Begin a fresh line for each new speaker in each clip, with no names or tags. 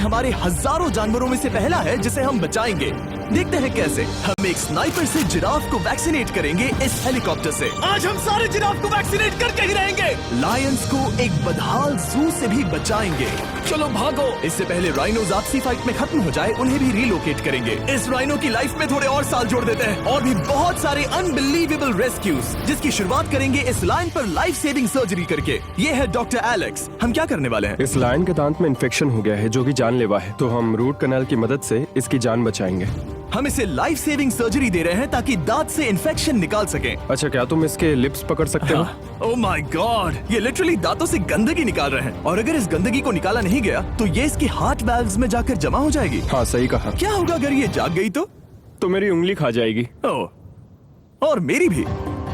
हमारे हजारों जानवरों में से पहला है जिसे हम बचाएंगे। देखते हैं कैसे। हम एक स्नाइपर से जिराफ को वैक्सीनेट करेंगे इस हेलीकॉप्टर से। आज हम सारे जिराफ को वैक्सीनेट करके ही रहेंगे। लायंस को एक बदहाल जू से भी बचाएंगे। चलो भागो। इससे पहले राइनोज आपसी फाइट में खत्म हो जाए, उन्हें भी रिलोकेट करेंगे। इस राइनो की लाइफ में थोड़े और साल जोड़ देते हैं और भी बहुत सारे अनबिलीवेबल रेस्क्यूज, जिसकी शुरुआत करेंगे इस लायन पर लाइफ सेविंग सर्जरी करके। ये है डॉक्टर एलेक्स। हम क्या करने वाले हैं?
इस लायन के दांत में इन्फेक्शन हो गया है जो कि जानलेवा है, तो हम रूट कैनाल की मदद से इसकी जान बचाएंगे।
हम इसे लाइफ सेविंग सर्जरी दे रहे हैं ताकि दांत से इन्फेक्शन निकाल सकें।
अच्छा, क्या तुम इसके लिप्स पकड़ सकते हो?
ओह माय गॉड, ये लिटरली दांतों से गंदगी निकाल रहे हैं और अगर इस गंदगी को निकाला नहीं गया तो ये इसके हार्ट वाल्व्स में जाकर जमा हो जाएगी।
हाँ, सही कहा।
क्या होगा अगर ये जाग गई तो
मेरी उंगली खा जाएगी।
ओह, और मेरी भी।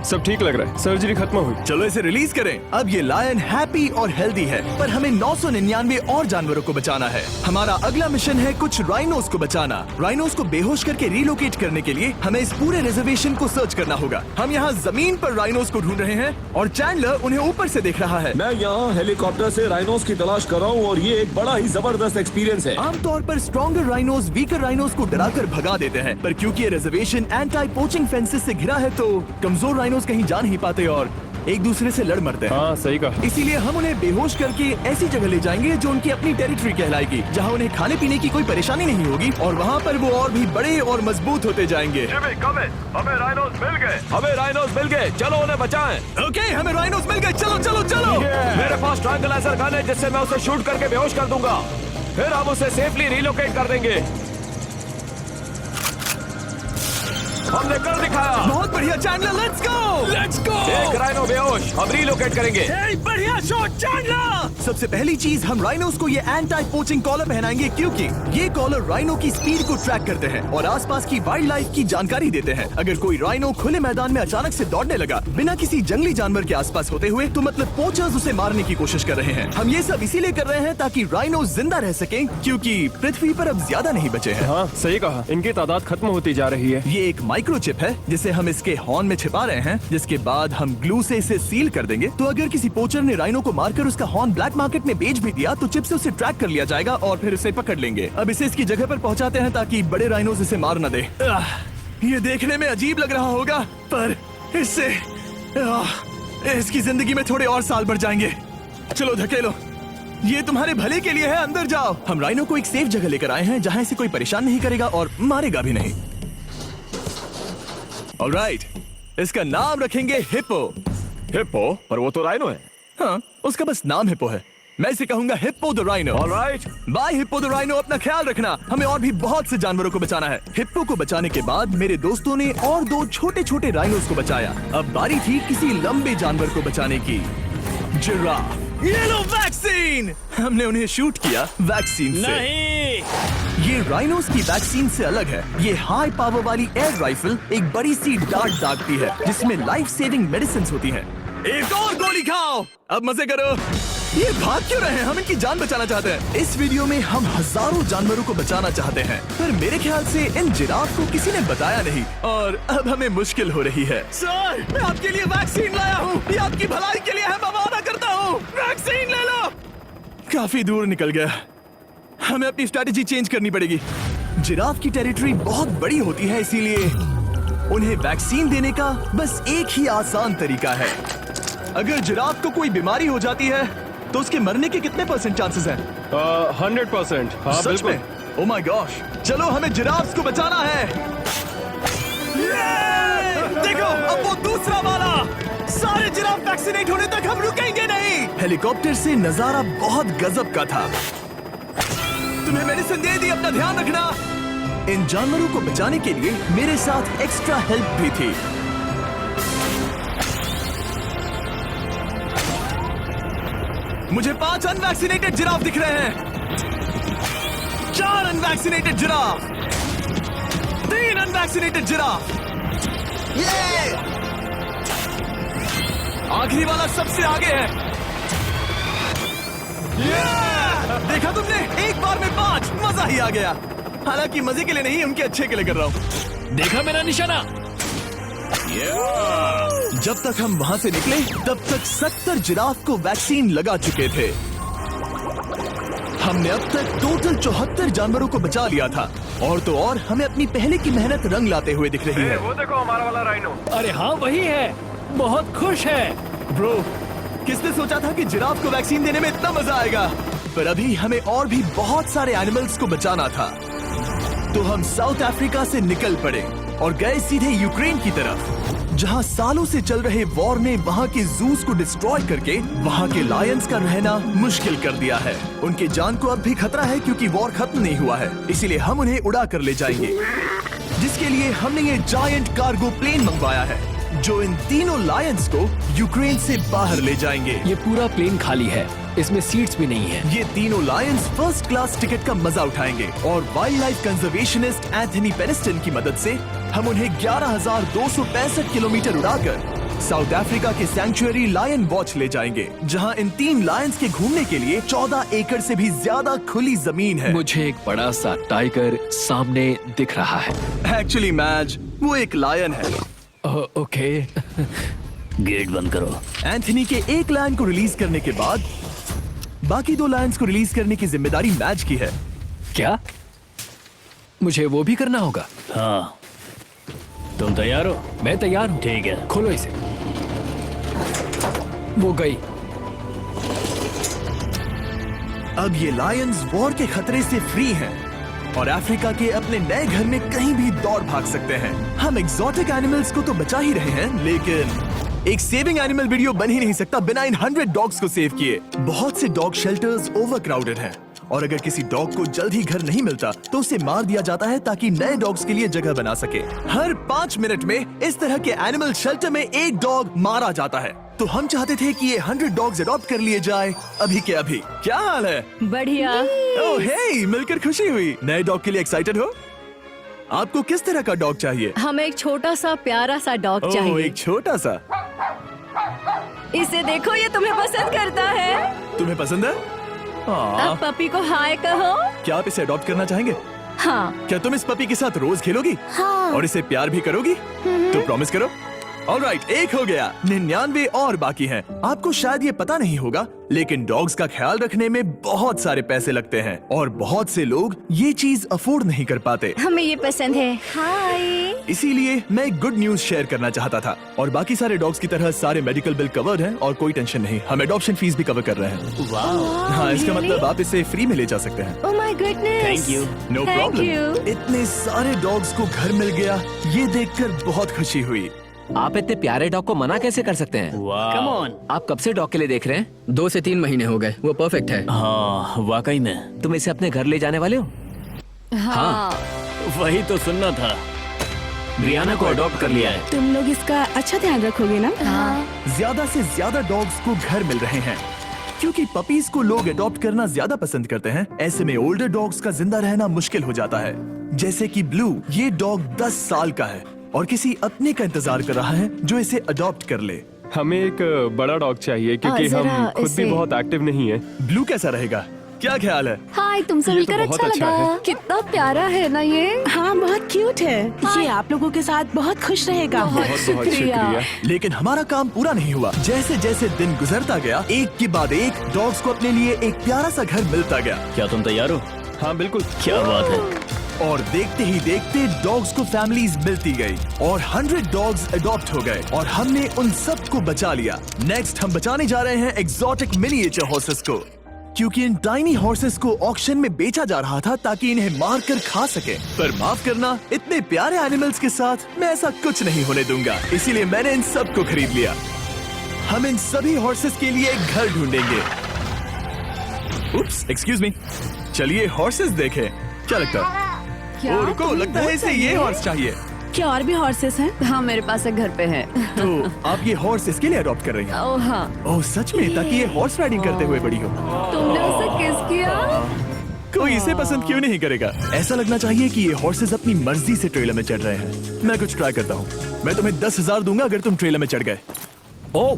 सब ठीक लग रहा है, सर्जरी खत्म हुई।
चलो इसे रिलीज करें। अब ये लायन हैप्पी और हेल्दी है, पर हमें 999 और जानवरों को बचाना है। हमारा अगला मिशन है कुछ राइनोस को बचाना। राइनोस को बेहोश करके रिलोकेट करने के लिए हमें इस पूरे रिजर्वेशन को सर्च करना होगा। हम यहाँ जमीन पर राइनोस को ढूंढ रहे हैं और चैंडलर उन्हें ऊपर से देख रहा है।
मैं यहाँ हेलीकॉप्टर से राइनोस की तलाश कर रहा हूँ और ये एक बड़ा ही जबरदस्त एक्सपीरियंस है।
आमतौर पर स्ट्रॉन्गर राइनोस वीकर राइनोस को डराकर भगा देते हैं, पर क्योंकि ये रिजर्वेशन एंटी पोचिंग फेंसेस से घिरा है तो कमजोर राइनोस कहीं जा नहीं पाते और एक दूसरे से लड़ मरते हैं।
हाँ, सही कहा।
इसीलिए हम उन्हें बेहोश करके ऐसी जगह ले जाएंगे जो उनकी अपनी टेरिटरी कहलाएगी, जहाँ उन्हें खाने पीने की कोई परेशानी नहीं होगी और वहाँ पर वो और भी बड़े और मजबूत होते जाएंगे।
हमें राइनोस मिल गए। हमें राइनोस मिल गए, चलो उन्हें बचाएं।
ओके, हमें राइनोस मिल गए। चलो चलो चलो।
मेरे पास ट्रैंगलाइजर गन है जिससे मैं उसे शूट करके बेहोश कर दूंगा, फिर हम उसे सेफली रिलोकेट कर देंगे। हमने कर दिखाया।
बहुत बढ़िया चैंडलर, लेट्स गो।
एक राइनो बेहोश, हम रिलोकेट करेंगे।
बढ़िया शॉट चैंडलर। सबसे पहली चीज, हम राइनोस को ये एंटी पोचिंग कॉलर पहनाएंगे क्योंकि ये कॉलर राइनो की स्पीड को ट्रैक करते हैं और आसपास की वाइल्ड लाइफ की जानकारी देते हैं। अगर कोई राइनो खुले मैदान में अचानक से दौड़ने लगा बिना किसी जंगली जानवर के आसपास होते हुए, तो मतलब पोचर्स उसे मारने की कोशिश कर रहे हैं। हम ये सब इसीलिए कर रहे हैं ताकि राइनो जिंदा रह सके, क्योंकि पृथ्वी पर अब ज्यादा नहीं बचे हैं।
हाँ, सही कहा। इनकी तादाद खत्म होती जा रही है।
ये एक माइक्रोचिप है जिसे हम इसके हॉर्न में छिपा रहे हैं, जिसके बाद हम ग्लू से इसे सील कर देंगे। तो अगर किसी पोचर ने राइनो को मारकर उसका हॉर्न ब्लैक मार्केट में बेच भी दिया तो चिप से उसे ट्रैक कर लिया जाएगा और फिर उसे पकड़ लेंगे। अब इसे इसकी जगह पर पहुंचाते हैं ताकि बड़े राइनोस इसे मार न दे। ये देखने में अजीब लग रहा होगा, पर इससे इसकी जिंदगी में थोड़े और साल बढ़ जाएंगे। चलो धकेलो, ये तुम्हारे भले के लिए है, अंदर जाओ। हम राइनो को एक सेफ जगह लेकर आए हैं जहाँ इसे कोई परेशान नहीं करेगा और मारेगा भी नहीं। ऑलराइट, इसका नाम रखेंगे हिप्पो।
हिप्पो? पर वो तो राइनो है।
हाँ, उसका बस नाम हिप्पो है। मैं इसे कहूंगा hippo the rhino.
Alright,
bye hippo the rhino. अपना ख्याल रखना, हमें और भी बहुत से जानवरों को बचाना है। हिप्पो को बचाने के बाद मेरे दोस्तों ने और 2 छोटे छोटे राइनोस को बचाया। अब बारी थी किसी लंबे जानवर को बचाने की। जिराफ। ये लो वैक्सीन। हमने उन्हें शूट किया वैक्सीन से।
नहीं,
ये राइनोस की वैक्सीन से अलग है। ये हाई पावर वाली एयर राइफल एक बड़ी सी डार्ट दागती है जिसमें लाइफ सेविंग मेडिसिन होती है। एक और गोली खाओ, अब मजे करो। ये भाग क्यों रहे हैं? हम इनकी जान बचाना चाहते हैं। इस वीडियो में हम हजारों जानवरों को बचाना चाहते हैं, पर मेरे ख्याल से इन जिराफ को किसी ने बताया नहीं और अब हमें मुश्किल हो रही है। सर, मैं आपके लिए वैक्सीन लाया हूँ। ये आपकी भलाई के लिए है, मैं वादा करता हूँ। वैक्सीन ले लो। काफी दूर निकल गया, हमें अपनी स्ट्रैटेजी चेंज करनी पड़ेगी। जिराफ की टेरिटरी बहुत बड़ी होती है, इसीलिए उन्हें वैक्सीन देने का बस एक ही आसान तरीका है। अगर जिराफ को कोई बीमारी हो जाती है तो उसके मरने के कितने % चांसेस हैं?
100%। हाँ,
सच
बिल्कुल।
में? ओह माय गॉश, चलो हमें जिराफ्स को बचाना है। देखो, अब वो दूसरा वाला। सारे जिराफ वैक्सीनेट होने तक हम रुकेंगे नहीं। हेलीकॉप्टर से नजारा बहुत गजब का था। तुम्हें मेडिसिन दे दी, अपना ध्यान रखना। इन जानवरों को बचाने के लिए मेरे साथ एक्स्ट्रा हेल्प भी थी। मुझे 5 अनवैक्सीनेटेड जिराफ दिख रहे हैं। 4 अनवैक्सीनेटेड जिराफ, 3 अनवैक्सीनेटेड जिराफ। आखिरी वाला सबसे आगे है। देखा तुमने, एक बार में 5, मजा ही आ गया। हालांकि मजे के लिए नहीं, उनके अच्छे के लिए कर रहा हूँ।
देखा मेरा निशाना?
जब तक हम वहाँ से निकले तब तक 70 जिराफ को वैक्सीन लगा चुके थे। हमने अब तक टोटल 74 जानवरों को बचा लिया था, और तो और हमें अपनी पहले की मेहनत रंग लाते हुए दिख रही है।
वो देखो हमारा वाला राइनो।
अरे हाँ वही है, बहुत खुश है।
ब्रो, किसने सोचा था कि जिराफ को वैक्सीन देने में इतना मजा आएगा? पर अभी हमें और भी बहुत सारे एनिमल्स को बचाना था, तो हम साउथ अफ्रीका से निकल पड़े और गए सीधे यूक्रेन की तरफ, जहां सालों से चल रहे वॉर ने वहां के जूस को डिस्ट्रॉय करके वहां के लायंस का रहना मुश्किल कर दिया है। उनके जान को अब भी खतरा है क्योंकि वॉर खत्म नहीं हुआ है, इसीलिए हम उन्हें उड़ा कर ले जाएंगे, जिसके लिए हमने ये जायंट कार्गो प्लेन मंगवाया है जो इन तीनों लायंस को यूक्रेन से बाहर ले जाएंगे।
ये पूरा प्लेन खाली है, इसमेमें सीट्स भी नहीं है।
ये तीनों लायंस फर्स्ट क्लास टिकट का मजा उठाएंगे और वाइल्ड लाइफ कंजर्वेशनिस्ट एंथनी पेनिस्टन की मदद से हम उन्हें 11,265 किलोमीटर उड़ाकर साउथ अफ्रीका के सैंक्चुअरी लायन वॉच ले जाएंगे, जहां इन 3 लायंस के घूमने के लिए 14 एकड़ से भी ज्यादा खुली जमीन है।
मुझे एक बड़ा सा टाइगर सामने दिख रहा है।
एक्चुअली मैच, वो एक लायन है।
ओके।
गेट बंद करो।
एंथनी के एक लायन को रिलीज करने के बाद बाकी 2 लायंस को रिलीज करने की जिम्मेदारी मैच की है।
क्या मुझे वो भी करना होगा?
हाँ, तुम तैयार हो?
मैं तैयार हूँ।
ठीक है।
खोलो इसे। वो गई।
अब ये लायंस वॉर के खतरे से फ्री हैं और अफ्रीका के अपने नए घर में कहीं भी दौड़ भाग सकते हैं। हम एक्सोटिक एनिमल्स को तो बचा ही रहे हैं, लेकिन एक सेविंग एनिमल वीडियो बन ही नहीं सकता बिना इन 100 डॉग्स को सेव किए। बहुत से डॉग शेल्टर्स ओवरक्राउडेड हैं और अगर किसी डॉग को जल्द ही घर नहीं मिलता तो उसे मार दिया जाता है ताकि नए डॉग्स के लिए जगह बना सके। हर 5 मिनट में इस तरह के एनिमल शेल्टर में एक डॉग मारा जाता है, तो हम चाहते थे कि ये 100 डॉग्स अडॉप्ट कर लिए जाए अभी के अभी। क्या हाल है?
बढ़िया।
ओह हे, मिलकर खुशी हुई। नए डॉग के लिए एक्साइटेड हो? आपको किस तरह का डॉग चाहिए?
हमें एक छोटा सा प्यारा सा डॉग
ओह,
चाहिए।
एक छोटा सा।
इसे देखो, ये तुम्हें पसंद करता है।
तुम्हें पसंद है?
अब पपी को हाय कहो।
क्या आप इसे अडॉप्ट करना चाहेंगे?
हाँ।
क्या तुम इस पपी के साथ रोज खेलोगी?
हाँ।
और इसे प्यार भी करोगी? तो प्रॉमिस करो। ऑलराइट, एक हो गया। 99 और बाकी हैं। आपको शायद ये पता नहीं होगा, लेकिन डॉग्स का ख्याल रखने में बहुत सारे पैसे लगते हैं और बहुत से लोग ये चीज अफोर्ड नहीं कर पाते।
हमें ये पसंद है। हाय।
इसीलिए मैं एक गुड न्यूज शेयर करना चाहता था। और बाकी सारे डॉग्स की तरह सारे मेडिकल बिल कवर्ड हैं और कोई टेंशन नहीं। हम एडॉप्शन फीस भी कवर कर रहे हैं। हाँ, इसका मतलब आप इसे फ्री में ले जा सकते हैं।
Oh my goodness.
Thank you.
No
Thank
problem.
you.
इतने सारे डॉग्स को घर मिल गया, ये देखकर बहुत खुशी हुई।
आप इतने प्यारे डॉग को मना कैसे कर सकते हैं?
Come on.
आप कब से डॉग के लिए देख रहे हैं?
2 से 3 महीने हो गए, वो परफेक्ट है।
हाँ, वाकई में।
तुम इसे अपने घर ले जाने वाले हो?
हाँ।
वही तो सुनना था। ब्रियाना को अडॉप्ट कर लिया है।
तुम लोग इसका अच्छा ध्यान रखोगे ना?
हाँ।
ज्यादा से ज्यादा डॉग्स को घर मिल रहे हैं क्योंकि पपीज को लोग अडॉप्ट करना ज्यादा पसंद करते हैं। ऐसे में ओल्डर डॉग्स का जिंदा रहना मुश्किल हो जाता है। जैसे कि ब्लू, ये डॉग 10 साल का है और किसी अपने का इंतजार कर रहा है जो इसे अडॉप्ट कर ले।
हमें एक बड़ा डॉग चाहिए क्योंकि
जरा
हम खुद
इसे-
भी बहुत एक्टिव नहीं है।
ब्लू कैसा रहेगा? क्या ख्याल है?
हाय, तुमसे
ये तो
मिलकर
बहुत
अच्छा
अच्छा
लगा।
है।
कितना प्यारा है ना ये।
हाँ, बहुत क्यूट है। ये आप लोगों के साथ बहुत खुश रहेगा।
बहुत
बहुत
शुक्रिया।
शुक्रिया।
लेकिन हमारा काम पूरा नहीं हुआ। जैसे जैसे दिन गुजरता गया, एक के बाद एक डॉग्स को अपने लिए एक प्यारा सा घर मिलता गया।
क्या तुम तैयार हो?
हाँ बिल्कुल।
क्या बात है।
और देखते ही देखते डॉग्स को फैमिलीज मिलती गई और 100 डॉग्स अडॉप्ट हो गए और हमने उन सब को बचा लिया। नेक्स्ट हम बचाने जा रहे हैं एक्सोटिक मिनिएचर हॉर्सेस को, क्योंकि इन टाइनी हॉर्सेस को ऑक्शन में बेचा जा रहा था ताकि इन्हें मार कर खा सके। पर माफ करना, इतने प्यारे एनिमल्स के साथ मैं ऐसा कुछ नहीं होने दूंगा, इसीलिए मैंने इन सब को खरीद लिया। हम इन सभी हॉर्सेस के लिए एक घर ढूंढेंगे। उप्स, एक्सक्यूज मी। चलिए हॉर्सेस देखें। क्या लगता है?
क्या?
ओ, रुको, लगता है इसे ये हॉर्स चाहिए।
क्या और भी हॉर्सेस हैं?
हाँ, मेरे पास एक घर पे है।
तो आप ये हॉर्स इसके लिए अडॉप्ट कर रही हैं?
ओह हाँ।
ओह सच में? ताकि ये हॉर्स राइडिंग करते हुए बड़ी हो।
तुमने उसे किस किया?
कोई इसे पसंद क्यों नहीं करेगा? ऐसा लगना चाहिए कि ये हॉर्सेस अपनी मर्जी से ट्रेलर में चढ़ रहे हैं। मैं कुछ ट्राई करता हूँ। मैं तुम्हें 10,000 दूंगा अगर तुम ट्रेलर में चढ़ गए।
ओ,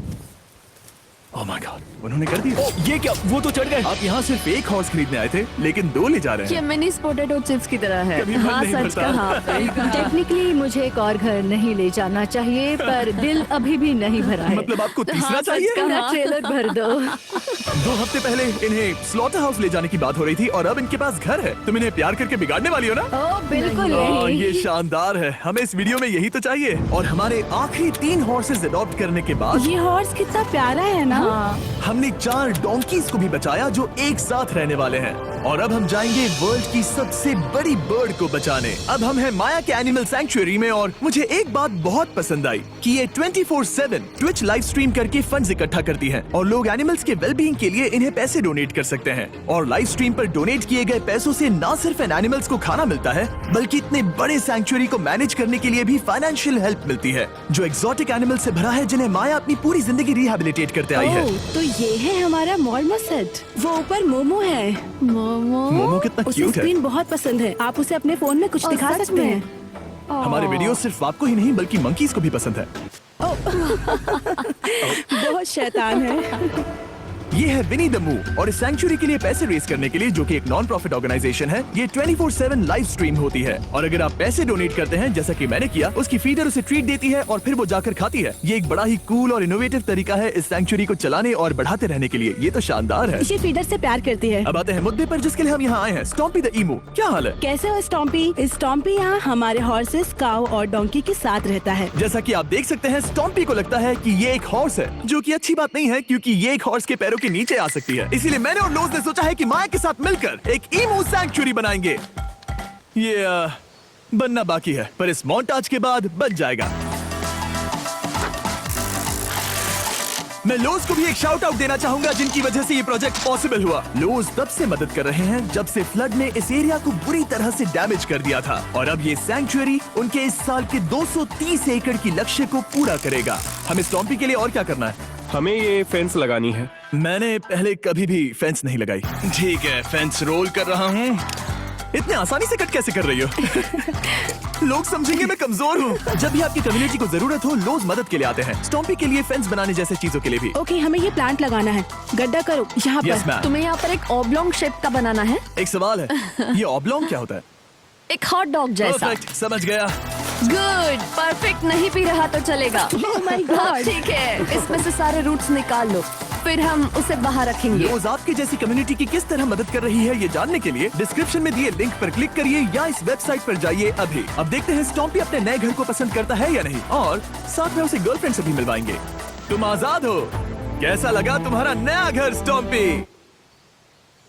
ओह माय गॉड, उन्होंने कर दिया।
ये क्या, वो तो चढ़ गए।
आप यहाँ सिर्फ एक हॉर्स खरीदने आए थे, लेकिन 2 ले जा रहे
ये
हैं।
मिनी पोटैटो चिप्स की तरह है।
कभी मन
हाँ,
नहीं
सच
भरता।
कहा। टेक्निकली मुझे एक और घर नहीं ले जाना चाहिए, पर दिल अभी भी नहीं भरा है।
मतलब आपको तीसरा
हाँ, सच
चाहिए?
कहा। ट्रेलर भर दो।
2 हफ्ते पहले इन्हें स्लॉटर हाउस ले जाने की बात हो रही थी और अब इनके पास घर है। तुम इन्हें प्यार करके बिगाड़ने वाली हो ना?
ओह बिल्कुल
ओह,
नहीं।
ये शानदार है। हमें इस वीडियो में यही तो चाहिए। और हमारे आखिरी 3 हॉर्सेस अडॉप्ट करने के बाद
ये हॉर्स कितना प्यारा है ना।
हमने 4 डोंकीज को भी बचाया जो एक साथ रहने वाले हैं। और अब हम जाएंगे वर्ल्ड की सबसे बड़ी बर्ड को बचाने। अब हम हैं माया के एनिमल सैंक्चुअरी में और मुझे एक बात बहुत पसंद आई कि ये 24/7 ट्विच लाइव स्ट्रीम करके फंड्स इकट्ठा करती है और लोग एनिमल्स के वेलबींग के लिए इन्हें पैसे डोनेट कर सकते हैं। और लाइव स्ट्रीम पर डोनेट किए गए पैसों से न सिर्फ इन एनिमल्स को खाना मिलता है, बल्कि इतने बड़े सैंक्चुअरी को मैनेज करने के लिए भी फाइनेंशियल हेल्प मिलती है, जो एक्सोटिक एनिमल से भरा है जिन्हें माया अपनी पूरी जिंदगी रिहैबिलिटेट करते आई है।
ओह, तो ये है हमारा मॉल सेट। वो ऊपर मोमो है।
मोमो कितना
उसे
क्यूट है।
स्क्रीन बहुत पसंद है। आप उसे अपने फोन में कुछ
ओह,
दिखा
सच
सकते
में?
हैं।
हमारे वीडियो सिर्फ आपको ही नहीं बल्कि मंकीज को भी पसंद है।
बहुत शैतान है।
ये है विनी द मूव और इस सैंक्चुअरी के लिए पैसे रेज करने के लिए, जो कि एक नॉन प्रॉफिट ऑर्गेनाइजेशन है, ये 24/7 लाइव स्ट्रीम होती है। और अगर आप पैसे डोनेट करते हैं जैसा कि मैंने किया, उसकी फीडर उसे ट्रीट देती है और फिर वो जाकर खाती है। ये एक बड़ा ही कूल और इनोवेटिव तरीका है इस सैंक्चुअरी को चलाने और बढ़ाते रहने के लिए। ये तो शानदार है।
ये फीडर से प्यार करती है।
अब आते हैं मुद्दे पर जिसके लिए हम यहाँ आए हैं, स्टॉम्पी द ईमू। क्या हाल है?
कैसे हो स्टॉम्पी? स्टॉम्पी यहाँ हमारे हॉर्सेस, काऊ और डोंकी के साथ रहता है।
जैसा कि आप देख सकते हैं, स्टॉम्पी को लगता है कि ये एक हॉर्स है, जो कि अच्छी बात नहीं है क्योंकि ये एक हॉर्स के पैरों के नीचे आ सकती है। इसीलिए मैंने और लोज ने सोचा है कि माया के साथ मिलकर एक ईमू सैंक्चुअरी बनाएंगे। ये बनना बाकी है, पर इस मोंटाज के बाद बन जाएगा। मैं लोज को भी एक शाउट आउट देना चाहूंगा जिनकी वजह से ये प्रोजेक्ट पॉसिबल हुआ। लोज तब से मदद कर रहे हैं जब से फ्लड ने इस एरिया को बुरी तरह से डैमेज कर दिया था, और अब ये सैंक्चुअरी उनके इस साल के 230 एकड़ की लक्ष्य को पूरा करेगा। हमें स्टॉम्पी के लिए और क्या करना है?
हमें ये फेंस लगानी है।
मैंने पहले कभी भी फेंस नहीं लगाई। ठीक है, फेंस रोल कर रहा हूँ। इतने आसानी से कट कैसे कर रही हो? लोग समझेंगे मैं कमजोर हूँ। जब भी आपकी कम्युनिटी को जरूरत हो, लोग मदद के लिए आते हैं। स्टॉम्पी के लिए फेंस बनाने जैसे चीजों के लिए भी।
ओके, हमें ये प्लांट लगाना है। गड्ढा करो यहाँ
यस
पर।
मैम।
तुम्हें यहाँ पर एक ऑब्लोंग शेप का बनाना है,
एक सवाल है, ये ऑब्लोंग क्या होता है?
एक हॉट डॉग जैसा।
परफेक्ट, समझ गया।
गुड, परफेक्ट नहीं पी रहा तो चलेगा।
Oh my God.
ठीक है, इसमें से सारे रूट्स निकाल लो, फिर हम उसे बाहर रखेंगे।
लोज आपकी जैसी कम्युनिटी की किस तरह मदद कर रही है, ये जानने के लिए डिस्क्रिप्शन में दिए लिंक पर क्लिक करिए या इस वेबसाइट पर जाइए अभी। अब देखते हैं स्टॉम्पी अपने नए घर को पसंद करता है या नहीं, और साथ में उसे गर्लफ्रेंड से भी मिलवाएंगे। तुम आजाद हो। कैसा लगा तुम्हारा नया घर स्टॉम्पी?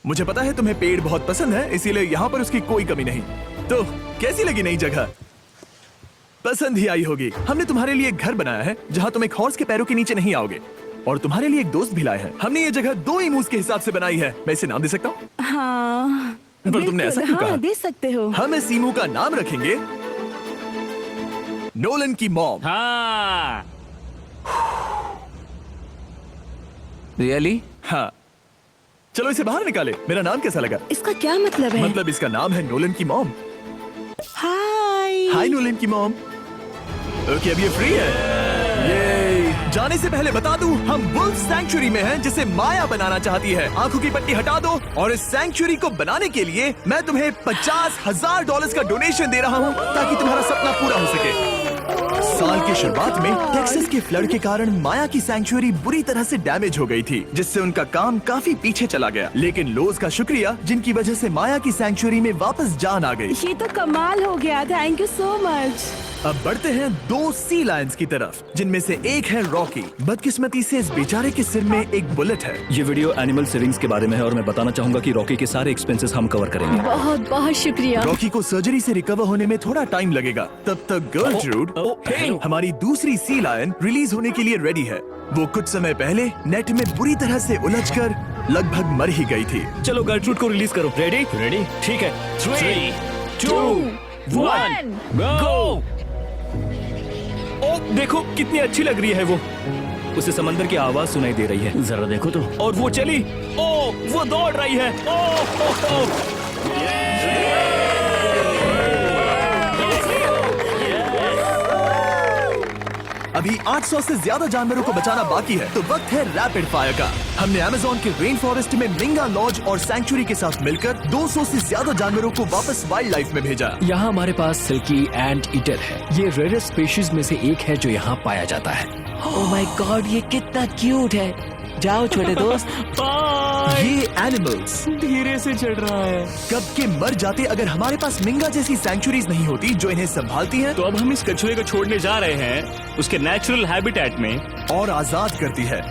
मुझे पता है तुम्हें पेड़ बहुत पसंद है, इसीलिए यहाँ पर उसकी कोई कमी नहीं। तो कैसी लगी नई जगह? पसंद ही आई होगी। हमने तुम्हारे लिए एक घर बनाया है जहाँ तुम एक हॉर्स के पैरों के नीचे नहीं आओगे, और तुम्हारे लिए एक दोस्त भी लाए हैं। हमने ये जगह 2 इमूस के हिसाब से बनाई है। मैं इसे नाम दे सकता हूँ?
हाँ,
पर तुमने ऐसा क्यों
हाँ,
कहा?
दे सकते हो।
हम इस इमू का नाम रखेंगे नोलन की मॉम।
हाँ
रियली?
हाँ, चलो इसे बाहर निकाले। मेरा नाम कैसा लगा?
इसका क्या मतलब है?
मतलब इसका नाम है नोलन की मॉम।
हाय।
हाय नोलन की मॉम। ओके, अब ये फ्री है। ये जाने से पहले बता दूं, हम वुल्फ सैंक्चुअरी में हैं जिसे माया बनाना चाहती है। आंखों की पट्टी हटा दो, और इस सैंक्चुअरी को बनाने के लिए मैं तुम्हें $50,000 का डोनेशन दे रहा हूं ताकि तुम्हारा सपना पूरा हो सके। साल की शुरुआत में टेक्सास के फ्लड के कारण माया की सैंक्चुअरी बुरी तरह से डैमेज हो गई थी, जिससे उनका काम काफी पीछे चला गया। लेकिन लोज का शुक्रिया, जिनकी वजह से माया की सैंक्चुअरी में वापस जान आ गई।
ये तो कमाल हो गया। Thank you so much.
अब बढ़ते हैं 2 सी लायंस की तरफ, जिनमें से एक है रॉकी। बदकिस्मती से इस बेचारे के सिर में एक बुलेट है।
ये वीडियो एनिमल सेविंग्स के बारे में है और मैं बताना चाहूंगा कि रॉकी के सारे एक्सपेंसेस हम कवर करेंगे।
बहुत बहुत शुक्रिया।
रॉकी को सर्जरी से रिकवर होने में थोड़ा टाइम लगेगा। तब तक गर्लट्रूड, हमारी दूसरी सी लायन, रिलीज होने के लिए रेडी है। वो कुछ समय पहले नेट में बुरी तरह से उलझकर लगभग मर ही गई थी।
चलो गर्लट्रूड को रिलीज करो। रेडी?
रेडी?
ठीक है।
3, 2, 1 गो।
ओ देखो कितनी अच्छी लग रही है वो। उसे समंदर की आवाज सुनाई दे रही है।
जरा देखो तो।
और वो चली। ओ वो दौड़ रही है। ओ।
अब अभी 800 से ज्यादा जानवरों को बचाना बाकी है, तो वक्त है रैपिड फायर का। हमने अमेज़न के रेन फॉरेस्ट में मिंगा लॉज और सैंक्चुरी के साथ मिलकर 200 से ज्यादा जानवरों को वापस वाइल्ड लाइफ में भेजा।
यहाँ हमारे पास सिल्की एंट ईटर है। ये रेयरेस्ट स्पीशीज में से एक है जो यहाँ पाया जाता है।
ओह माय गॉड, ये कितना क्यूट है। जाओ छोटे दोस्त।
ये एनिमल्स
धीरे से चढ़ रहा है।
कब के मर जाते अगर हमारे पास मिंगा जैसी सैंक्चुरीज नहीं होती जो इन्हें संभालती हैं
तो अब हम इस कछुए को छोड़ने जा रहे हैं उसके नेचुरल हैबिटेट में
और आजाद करती है।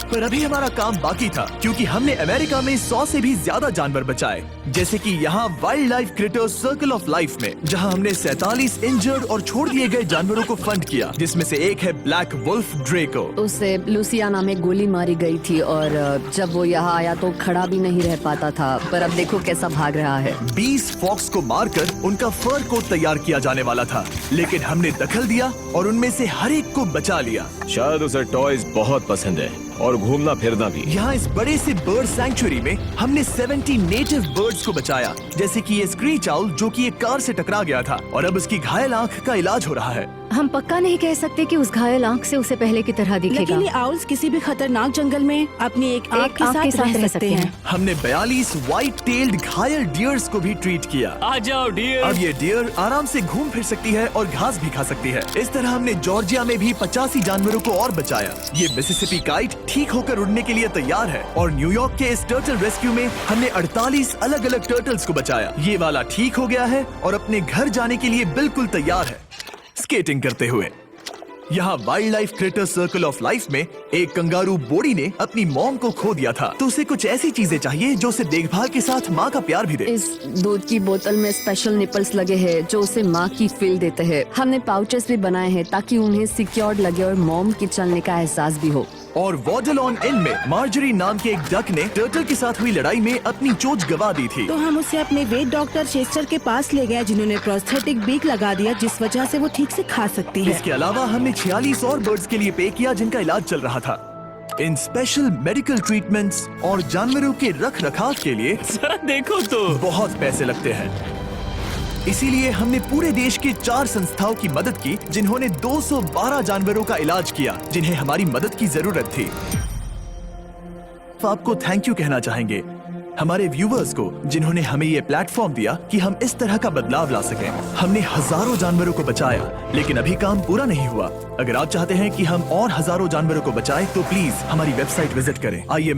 पर अभी हमारा काम बाकी था, क्योंकि हमने अमेरिका में 100 से भी ज्यादा जानवर बचाए, जैसे कि यहाँ wild life creators circle of life में, जहाँ हमने 47 इंजर्ड और छोड़ दिए गए जानवरों को फंड किया, जिसमें से एक है ब्लैक वुल्फ ड्रेको।
उसे लुसियाना में गोली मारी गई थी और जब वो यहाँ आया तो खड़ा भी नहीं रह पाता था, पर अब देखो कैसा भाग रहा है।
20 फॉक्स को मारकर उनका फर कोट तैयार किया जाने वाला था, लेकिन हमने दखल दिया और उनमें से हर एक को बचा लिया।
शायद उसे टॉयज बहुत पसंद है और घूमना फिरना भी।
यहाँ इस बड़े से बर्ड सैंक्चुरी में हमने 70 नेटिव बर्ड्स को बचाया, जैसे कि ये स्क्रीच आउल जो कि एक कार से टकरा गया था और अब उसकी घायल आंख का इलाज हो रहा है।
हम पक्का नहीं कह सकते कि उस घायल आंख से उसे पहले की तरह दिखेगा।
लेकिन ये आउल्स किसी भी खतरनाक जंगल में अपनी एक आंख के साथ रह सकते हैं।
हमने 42 व्हाइट टेल्ड घायल डियर्स को भी ट्रीट किया।
आ जाओ डियर।
अब ये डियर आराम से घूम फिर सकती है और घास भी खा सकती है। इस तरह हमने जॉर्जिया में भी 85 जानवरों को और बचाया। ये मिसिसिपी काइट ठीक होकर उड़ने के लिए तैयार है और न्यूयॉर्क के इस टर्टल रेस्क्यू में हमने 48 अलग अलग टर्टल्स को बचाया। ये वाला ठीक हो गया है और अपने घर जाने के लिए बिल्कुल तैयार है स्केटिंग करते हुए। यहाँ wild life creator circle of life में एक कंगारू बोडी ने अपनी मॉम को खो दिया था, तो उसे कुछ ऐसी चीजें चाहिए जो उसे देखभाल के साथ माँ का प्यार भी दे।
इस दूध की बोतल में स्पेशल निपल्स लगे हैं जो उसे माँ की फील देते हैं। हमने पाउचेस भी बनाए हैं ताकि उन्हें सिक्योर्ड लगे और मॉम के चलने का एहसास भी हो।
और वॉडलॉन इन में मार्जरी नाम के एक डक ने टर्टल के साथ हुई लड़ाई में अपनी चोंच गवा दी थी,
तो हम उसे अपने वेट डॉक्टर चेस्टर के पास ले गए, जिन्होंने प्रोस्थेटिक बीक लगा दिया जिस वजह से वो ठीक से खा सकती है।
इसके अलावा हमने 46 और बर्ड्स के लिए पे किया जिनका इलाज चल रहा था। इन स्पेशल मेडिकल ट्रीटमेंट्स और जानवरों के रख रखाव के लिए
जरा देखो तो
बहुत पैसे लगते हैं। इसीलिए हमने पूरे देश के 4 संस्थाओं की मदद की जिन्होंने 212 जानवरों का इलाज किया जिन्हें हमारी मदद की जरूरत थी। आपको थैंक यू कहना चाहेंगे हमारे व्यूवर्स को जिन्होंने हमें ये प्लेटफॉर्म दिया कि हम इस तरह का बदलाव ला सकें। हमने हजारों जानवरों को बचाया, लेकिन अभी काम पूरा नहीं हुआ। अगर आप चाहते हैं कि हम और हजारों जानवरों को बचाएं, तो प्लीज हमारी वेबसाइट विजिट करें। आइए